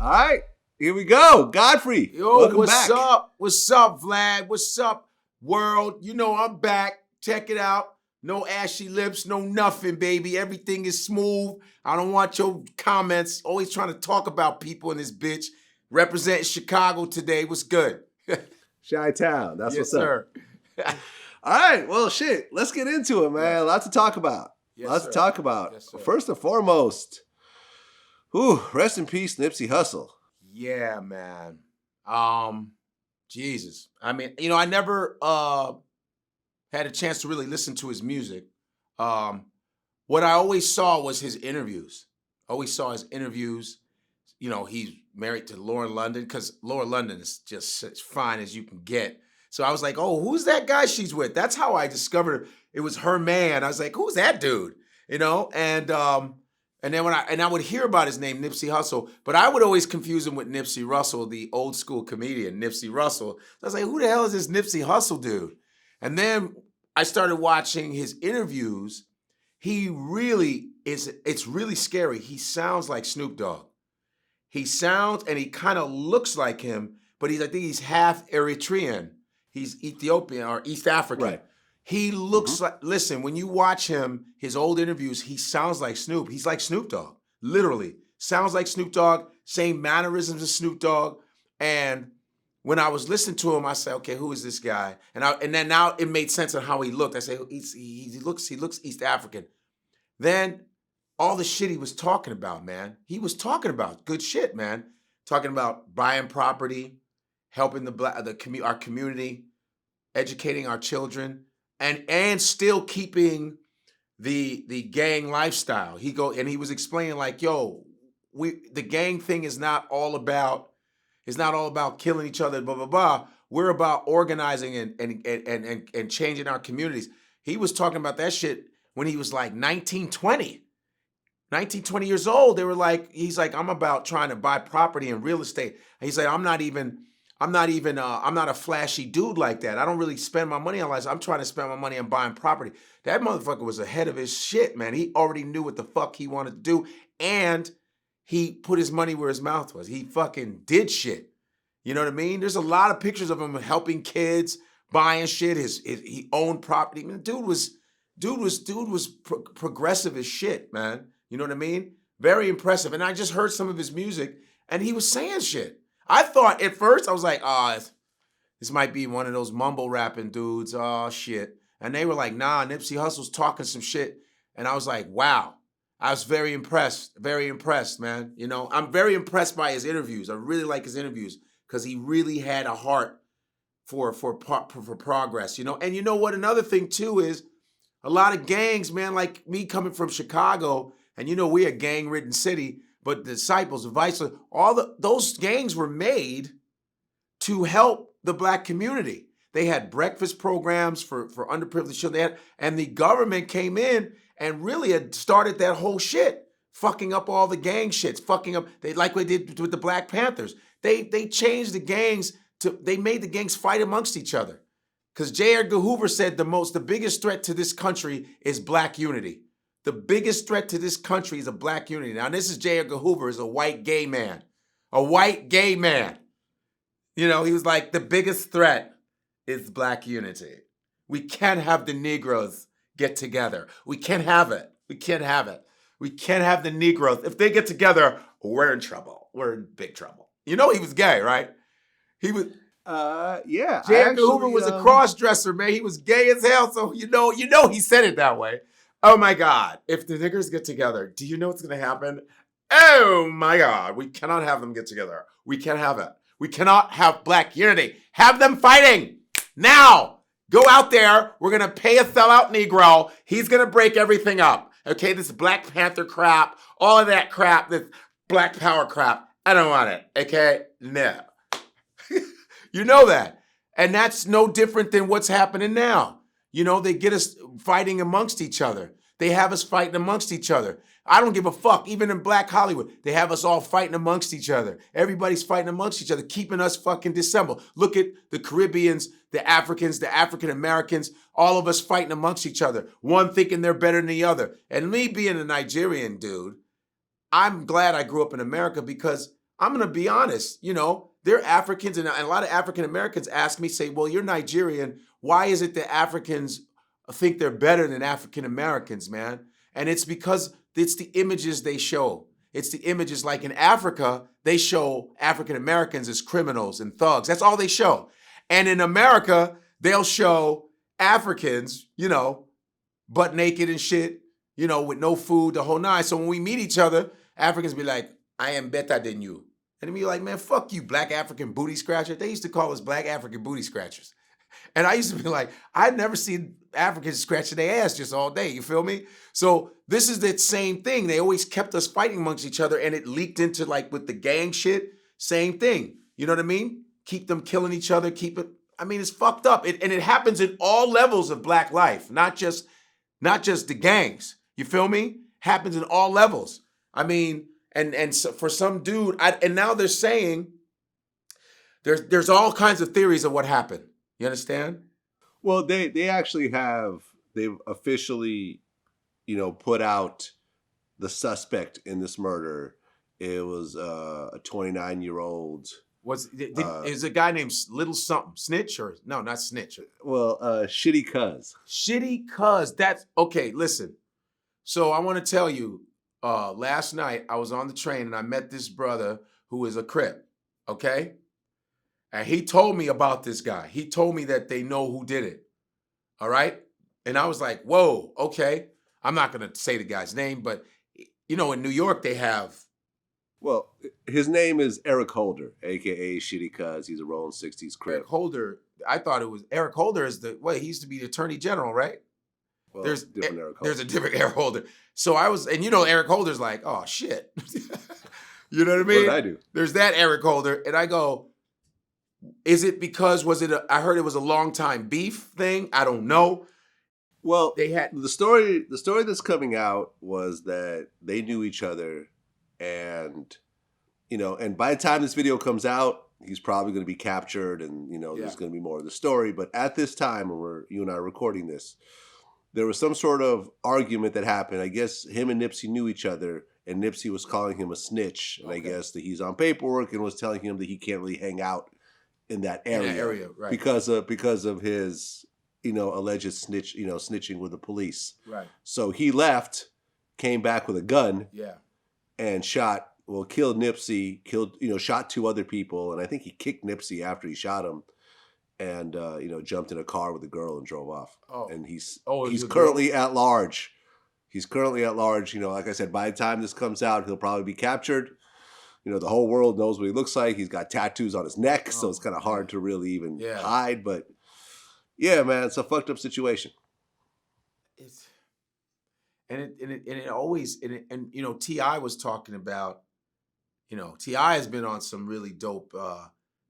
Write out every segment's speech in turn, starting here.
All right, here we go. Godfrey, Yo, welcome what's back. up? What's up, Vlad? What's up, world? You know I'm back. Check it out. No ashy lips, no nothing, baby. Everything is smooth. I don't want your comments. Always trying to talk about people in this bitch. Representing Chicago today. What's good? Chi-Town, that's Yes, what's up. sir. All right, well, shit, let's get into it, man. Yes. Lots to talk about. Yes, Lots sir. to talk about. Yes, sir. First and foremost, rest in peace, Nipsey Hussle. Yeah, man. Jesus. I mean, I never had a chance to really listen to his music. What I always saw was his interviews. He's married to Lauren London because Lauren London is just as fine as you can get. So I was like, oh, who's that guy she's with? That's how I discovered it was her man. I was like, who's that dude? And then I would hear about his name, Nipsey Hussle, but I would always confuse him with Nipsey Russell, the old school comedian, Nipsey Russell. I was like, who the hell is this Nipsey Hussle dude? And then I started watching his interviews. He really it's really scary. He sounds like Snoop Dogg. He sounds and he kind of looks like him, but I think he's half Eritrean. He's Ethiopian or East African. Right. He looks like, listen, when you watch him, his old interviews, he sounds like Snoop. He's like Snoop Dogg, literally. Sounds like Snoop Dogg, same mannerisms as Snoop Dogg. And when I was listening to him, I said, okay, who is this guy? And then now it made sense of how he looked. I said, he looks East African. Then all the shit he was talking about, man. He was talking about good shit, man. Talking about buying property, helping our community, educating our children, and still keeping the gang lifestyle. He was explaining like, yo, the gang thing is not all about killing each other, blah blah blah. We're about organizing and changing our communities. He was talking about that shit when he was like 19, 20 years old. They were like, he's like, I'm about trying to buy property and real estate. He's like, I'm not a flashy dude like that. I don't really spend my money on life. I'm trying to spend my money on buying property. That motherfucker was ahead of his shit, man. He already knew what the fuck he wanted to do. And he put his money where his mouth was. He fucking did shit. You know what I mean? There's a lot of pictures of him helping kids, buying shit. He owned property. I mean, dude was progressive as shit, man. You know what I mean? Very impressive. And I just heard some of his music and he was saying shit. I thought at first, I was like, this might be one of those mumble rapping dudes. Oh, shit. And they were like, nah, Nipsey Hussle's talking some shit. And I was like, wow. I was very impressed, man. I'm very impressed by his interviews. I really like his interviews because he really had a heart for progress, And you know what? Another thing, too, is a lot of gangs, man, like me coming from Chicago, and we're a gang-ridden city, but the Disciples, the Vice, those gangs were made to help the Black community. They had breakfast programs for underprivileged children, and the government came in and really had started that whole shit, fucking up all the gang shits, like they did with the Black Panthers. They changed the gangs they made the gangs fight amongst each other. Because J. Edgar Hoover said the biggest threat to this country is Black unity. The biggest threat to this country is a Black unity. Now, this is J. Edgar Hoover, is a white gay man. A white gay man. He was like, the biggest threat is Black unity. We can't have the Negroes get together. We can't have it. We can't have the Negroes. If they get together, we're in trouble. We're in big trouble. He was gay, right? He was... Yeah. J. Edgar Hoover was a cross-dresser, man. He was gay as hell, so you know he said it that way. Oh my God. If the niggers get together, do you know what's going to happen? Oh my God. We cannot have them get together. We can't have it. We cannot have Black unity. Have them fighting. Now. Go out there. We're going to pay a sellout Negro. He's going to break everything up. Okay, this Black Panther crap, all of that crap, this Black Power crap. I don't want it. Okay? No. You know that. And that's no different than what's happening now. They get us fighting amongst each other. They have us fighting amongst each other. I don't give a fuck. Even in Black Hollywood, they have us all fighting amongst each other. Everybody's fighting amongst each other, keeping us fucking dissembled. Look at the Caribbeans, the Africans, the African Americans, all of us fighting amongst each other. One thinking they're better than the other. And me being a Nigerian dude, I'm glad I grew up in America because I'm going to be honest, they're Africans, and a lot of African Americans ask me, say, well, you're Nigerian. Why is it that Africans think they're better than African Americans, man? And it's because it's the images they show. It's the images, like in Africa, they show African Americans as criminals and thugs. That's all they show. And in America, they'll show Africans, butt naked and shit, with no food, the whole nine. So when we meet each other, Africans be like, I am better than you. And be like, man, fuck you, black African booty scratcher. They used to call us black African booty scratchers. And I used to be like, I'd never seen Africans scratching their ass just all day. You feel me? So this is the same thing. They always kept us fighting amongst each other, and it leaked into, like, with the gang shit, same thing. You know what I mean? Keep them killing each other, it's fucked up. And it happens in all levels of black life, not just the gangs. You feel me? Happens in all levels. And so for some dude, and now they're saying there's all kinds of theories of what happened. You understand? Well, they've officially, put out the suspect in this murder. It was a 29-year-old. Is a guy named Little Something Snitch, or no, not Snitch? Well, Shitty Cuz. Shitty Cuz. That's okay. Listen, so I want to tell you. Last night I was on the train and I met this brother who is a Crip, okay? And he told me about this guy. He told me that they know who did it, all right? And I was like, whoa, okay. I'm not going to say the guy's name, but, in New York they have... Well, his name is Eric Holder, a.k.a. Shitty Cuz. He's a Rolling 60s Crip. Eric Holder, I thought it was... Eric Holder is he used to be the Attorney General, right? Well, there's a a different Eric Holder. So I was, and Eric Holder's like, oh shit. You know what I mean? What did I do? There's that Eric Holder. And I go, is it because, I heard it was a long time beef thing? I don't know. Well, they had the story that's coming out was that they knew each other, and, and by the time this video comes out, he's probably going to be captured, and, there's going to be more of the story. But at this time, when you and I are recording this, there was some sort of argument that happened. I guess him and Nipsey knew each other, and Nipsey was calling him a snitch. And I guess that he's on paperwork and was telling him that he can't really hang out in that area, right. because of his, alleged snitching with the police. Right. So he left, came back with a gun, and killed Nipsey, shot 2 other people, and I think he kicked Nipsey after he shot him. And jumped in a car with a girl and drove off. Oh. And he's currently at large. He's currently at large. Like I said, by the time this comes out, he'll probably be captured. The whole world knows what he looks like. He's got tattoos on his neck, so it's kind of hard to really even hide. But yeah, man, it's a fucked up situation. It always T.I. was talking about. T.I. has been on some really dope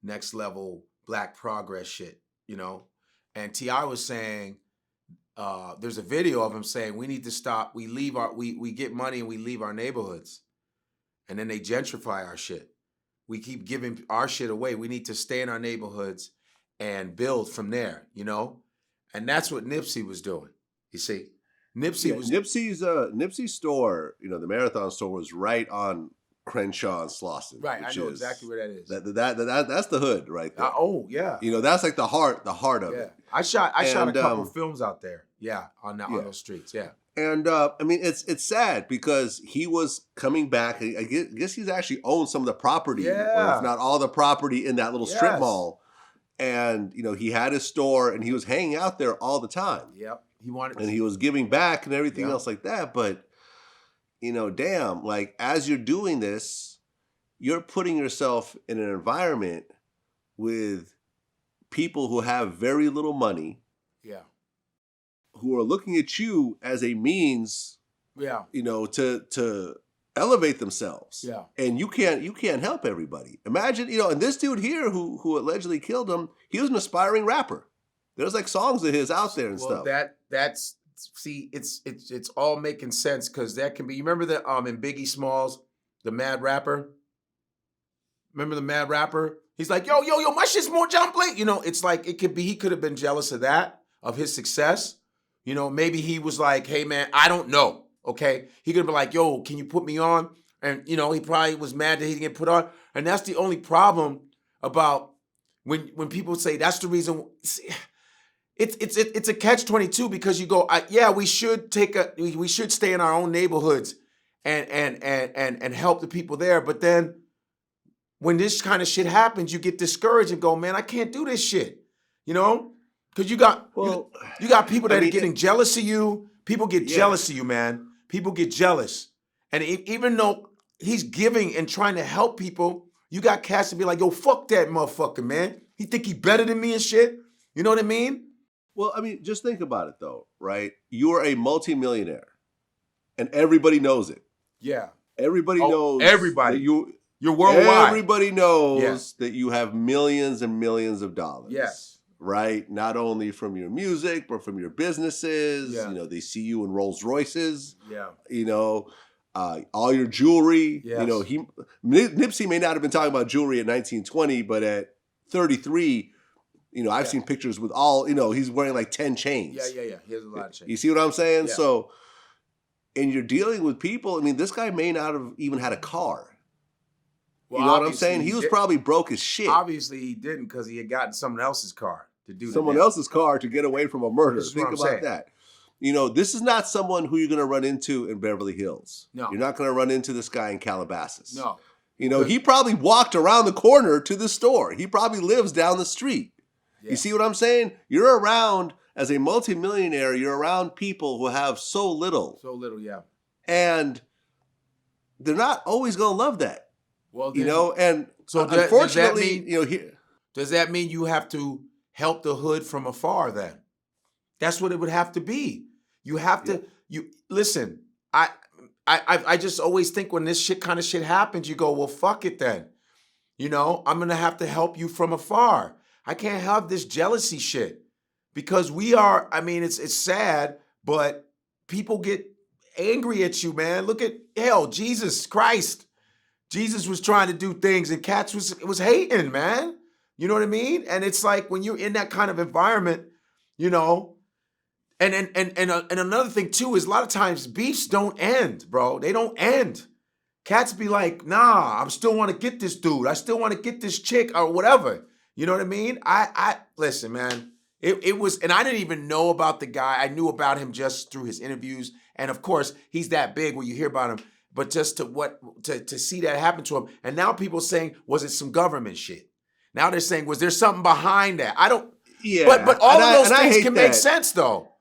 next level Black progress shit, and T.I. was saying, there's a video of him saying, we need to stop, we get money and we leave our neighborhoods, and then they gentrify our shit. We keep giving our shit away. We need to stay in our neighborhoods and build from there, and that's what Nipsey was doing. You see, Nipsey's store, the Marathon store, was right on Crenshaw and Slauson. Right, I know exactly where that is. That's the hood right there. Yeah. That's like the heart of it. I shot a couple films out there. Yeah, on those streets. Yeah. And it's sad because he was coming back. I guess he's actually owned some of the property, or if not all the property in that little strip mall. And he had his store, and he was hanging out there all the time. Yep. He was giving back and everything else like that, but. Damn, like, as you're doing this, you're putting yourself in an environment with people who have very little money. Yeah. Who are looking at you as a means, to elevate themselves. Yeah. And you can't help everybody. Imagine, and this dude here who allegedly killed him, he was an aspiring rapper. There's like songs of his out there and stuff. That's see, it's all making sense, because that can be. You remember the in Biggie Smalls, the Mad Rapper? Remember the Mad Rapper? He's like, yo, my shit's more John Blake. It's like he could have been jealous of that, of his success. Maybe he was like, hey man, I don't know. Okay, he could have been like, yo, can you put me on? And he probably was mad that he didn't get put on. And that's the only problem about when people say that's the reason. It's a catch-22 because you go, yeah, we should stay in our own neighborhoods and help the people there. But then when this kind of shit happens, you get discouraged and go, man, I can't do this shit. You know? Because you got people that are getting jealous of you. People get jealous of you, man. People get jealous. And even though he's giving and trying to help people, you got cats to be like, yo, fuck that motherfucker, man. He think he better than me and shit. You know what I mean? Well, I mean, just think about it though, right? You're a multimillionaire and everybody knows it. Yeah. Everybody knows. Everybody. You're worldwide. Everybody knows that you have millions and millions of dollars. Yes. Right? Not only from your music, but from your businesses. Yeah. You know, they see you in Rolls Royces. Yeah. You know, all your jewelry. Yes. You know, Nipsey may not have been talking about jewelry at 1920, but at 33, you know, I've seen pictures with all, you know, he's wearing like 10 chains. Yeah. He has a lot of chains. You see what I'm saying? Yeah. So, and you're dealing with people. I mean, this guy may not have even had a car. Well, you know what I'm saying? He was probably broke as shit. Obviously, he didn't because he had gotten someone else's car to do someone else's car to get away from a murder. Think about that. You know, this is not someone who you're going to run into in Beverly Hills. No. You're not going to run into this guy in Calabasas. No. You know, he probably walked around the corner to the store. He probably lives down the street. Yeah. You see what I'm saying? You're around, as a multimillionaire, you're around people who have so little. So little, yeah. And they're not always going to love that. Well, you know, and so unfortunately, does that mean you have to help the hood from afar then? That's what it would have to be. You have to, listen, I just always think when this kind of shit happens, you go, well, fuck it then. You know, I'm going to have to help you from afar. I can't have this jealousy shit because it's sad, but people get angry at you, man. Look at, hell, Jesus Christ. Jesus was trying to do things and cats was hating, man. You know what I mean? And it's like when you're in that kind of environment, you know, and another thing too is a lot of times beefs don't end, bro. They don't end. Cats be like, nah, I still want to get this dude. I still want to get this chick or whatever. You know what I mean? I listen, man. It was, and I didn't even know about the guy. I knew about him just through his interviews. And of course, he's that big when you hear about him. But just to see that happen to him. And now people saying, was it some government shit? Now they're saying, was there something behind that? I don't. Yeah. But all of those things can make sense though.